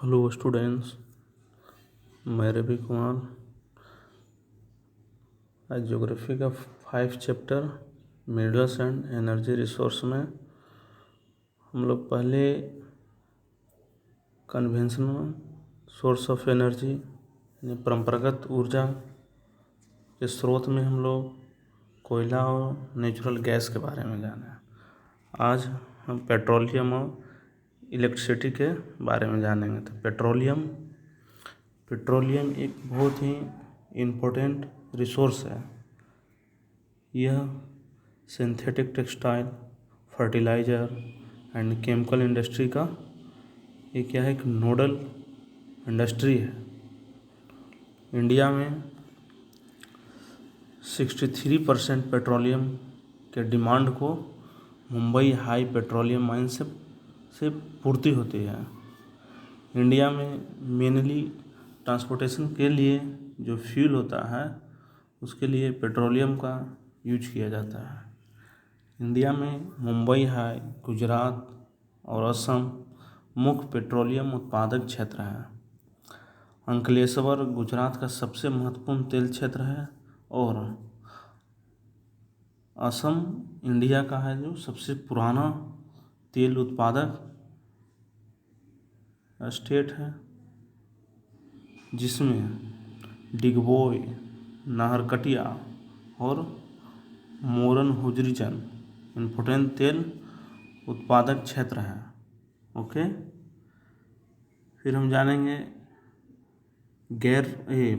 Hello students, मैं रवि कुमार। आज geography का 5 chapter minerals and energy resource में हम लोग पहले कन्वेंशनल सोर्स ऑफ एनर्जी यानी परंपरागत ऊर्जा के स्रोत में हम लोग कोयला और नेचुरल गैस के बारे में जाने। आज हम पेट्रोलियम और इलेक्ट्रिसिटी के बारे में जानेंगे। तो पेट्रोलियम एक बहुत ही इम्पोर्टेंट रिसोर्स है। यह synthetic textile, fertiliser and chemical industry का एक नोडल इंडस्ट्री है। इंडिया में 63% पेट्रोलियम के डिमांड को मुंबई हाई पेट्रोलियम माइन से पूर्ति होती है। इंडिया में मेनली ट्रांसपोर्टेशन के लिए जो फ्यूल होता है उसके लिए पेट्रोलियम का यूज किया जाता है। इंडिया में मुंबई हाई, गुजरात और असम मुख्य पेट्रोलियम उत्पादक क्षेत्र हैं। अंकलेश्वर गुजरात का सबसे महत्वपूर्ण तेल क्षेत्र है और असम इंडिया का है जो सबसे पुराना तेल उत्पादक स्टेट है, जिसमें डिगबोई, नाहरकटिया और मोरन हुजरीचंद इम्पोर्टेंट तेल उत्पादक क्षेत्र है। ओके, फिर हम जानेंगे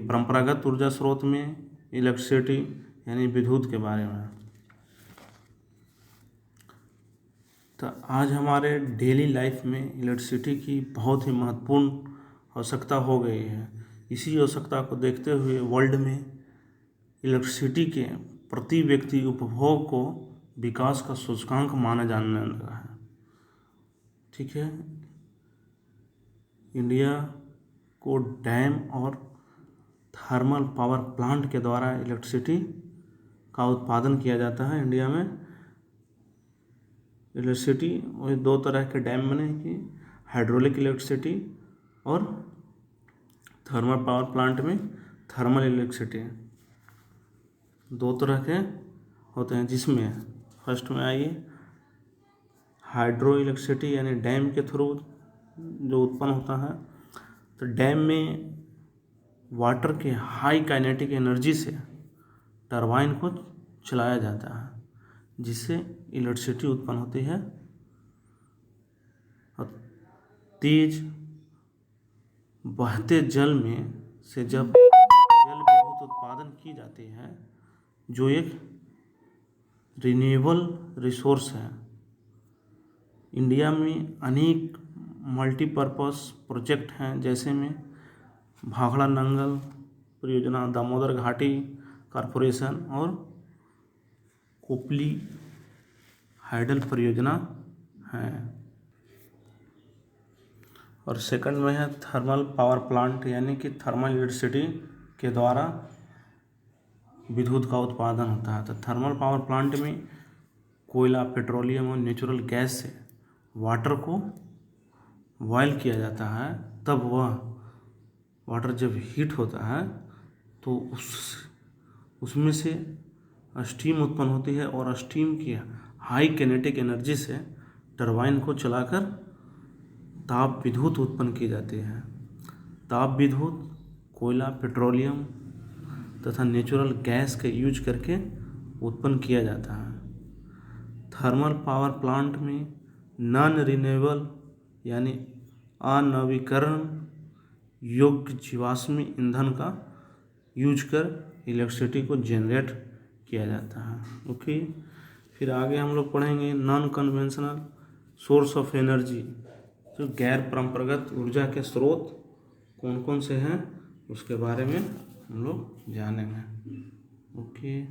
परंपरागत ऊर्जा स्रोत में इलेक्ट्रिसिटी यानी विद्युत के बारे में। तो आज हमारे डेली लाइफ में इलेक्ट्रिसिटी की बहुत ही महत्वपूर्ण आवश्यकता हो गई है। इसी आवश्यकता को देखते हुए वर्ल्ड में इलेक्ट्रिसिटी के प्रति व्यक्ति उपभोग को विकास का सूचकांक माना जाने लगा है। ठीक है, इंडिया को डैम और थर्मल पावर प्लांट के द्वारा इलेक्ट्रिसिटी का उत्पादन किया जाता है। इंडिया में इलेक्ट्रिसिटी वही 2 तरह के डैम बने कि हाइड्रोलिक इलेक्ट्रिसिटी और थर्मल पावर प्लांट में थर्मल इलेक्ट्रिसिटी 2 तरह के होते हैं, जिसमें फर्स्ट में आइए हाइड्रो इलेक्ट्रिसिटी यानी डैम के थ्रू जो उत्पन्न होता है। तो डैम में वाटर के हाई काइनेटिक एनर्जी से टरबाइन को चलाया जाता है, जिससे इलेक्ट्रिसिटी उत्पन्न होती है। और तेज बहते जल में से जब जल विद्युत उत्पादन की जाती है, जो एक रिन्यूएबल रिसोर्स है। इंडिया में अनेक मल्टीपर्पस प्रोजेक्ट हैं, जैसे में भाखड़ा नंगल परियोजना, दामोदर घाटी कॉरपोरेशन और कोपली हाइडल परियोजना है। और सेकंड में है थर्मल पावर प्लांट यानी कि थर्मल इलेक्ट्रिसिटी के द्वारा विद्युत का उत्पादन होता है। तो थर्मल पावर प्लांट में कोयला, पेट्रोलियम और नेचुरल गैस से वाटर को बॉयल किया जाता है। तब वह वाटर जब हीट होता है तो उसमें से स्टीम उत्पन्न होती है और स्टीम की हाई काइनेटिक एनर्जी से टरबाइन को चलाकर ताप विद्युत उत्पन्न की जाती है। ताप विद्युत कोयला, पेट्रोलियम तथा नेचुरल गैस के यूज करके उत्पन्न किया जाता है। थर्मल पावर प्लांट में नॉन रिन्यूएबल यानी अनवीकरण योग्य जीवाश्मी ईंधन का यूज कर इलेक्ट्रिसिटी को जनरेट किया जाता है। ओके, फिर आगे हम लोग पढ़ेंगे non conventional source of energy, जो गैर परंपरागत ऊर्जा के स्रोत कौन कौन से हैं उसके बारे में हम लोग जानेंगे। ओके।